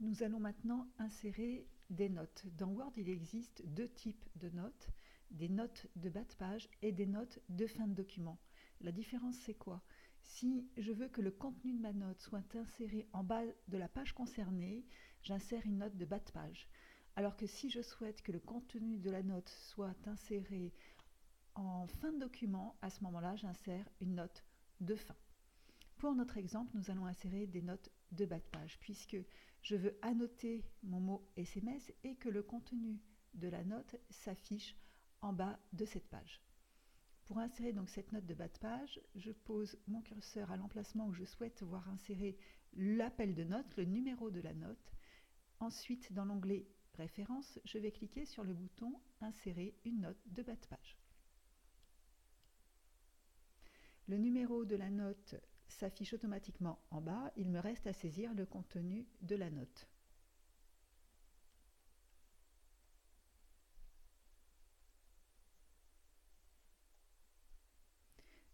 Nous allons maintenant insérer des notes. Dans Word, il existe deux types de notes, des notes de bas de page et des notes de fin de document. La différence, c'est quoi? Si je veux que le contenu de ma note soit inséré en bas de la page concernée, j'insère une note de bas de page. Alors que si je souhaite que le contenu de la note soit inséré en fin de document, à ce moment-là, j'insère une note de fin. Pour notre exemple, nous allons insérer des notes de bas de page, puisque je veux annoter mon mot SMS et que le contenu de la note s'affiche en bas de cette page. Pour insérer donc cette note de bas de page, je pose mon curseur à l'emplacement où je souhaite voir insérer l'appel de note, le numéro de la note. Ensuite, dans l'onglet Références, je vais cliquer sur le bouton Insérer une note de bas de page. Le numéro de la note s'affiche automatiquement en bas. Il me reste à saisir le contenu de la note.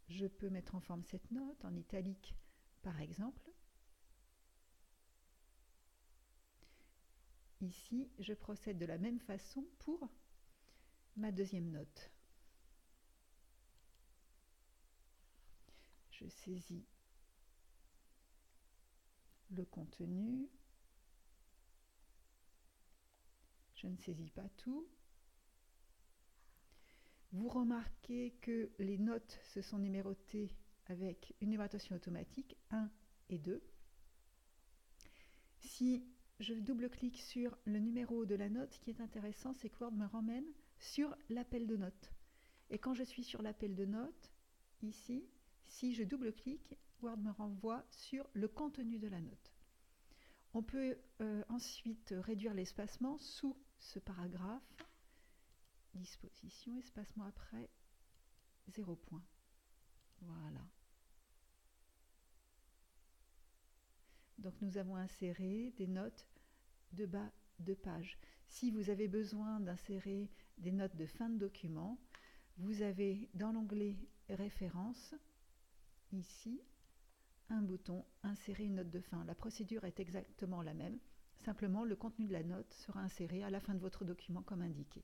Je peux mettre en forme cette note en italique, par exemple. Ici, je procède de la même façon pour ma deuxième note. Je saisis le contenu. Je ne saisis pas tout. Vous remarquez que les notes se sont numérotées avec une numérotation automatique 1 et 2. Si je double-clique sur le numéro de la note, ce qui est intéressant, c'est que Word me ramène sur l'appel de notes. Et quand je suis sur l'appel de notes, ici, si je double-clique, Word me renvoie sur le contenu de la note. On peut ensuite réduire l'espacement sous ce paragraphe. Disposition, espacement après, 0 point. Voilà. Donc nous avons inséré des notes de bas de page. Si vous avez besoin d'insérer des notes de fin de document, vous avez dans l'onglet Références, ici, un bouton Insérer une note de fin. La procédure est exactement la même, simplement le contenu de la note sera inséré à la fin de votre document comme indiqué.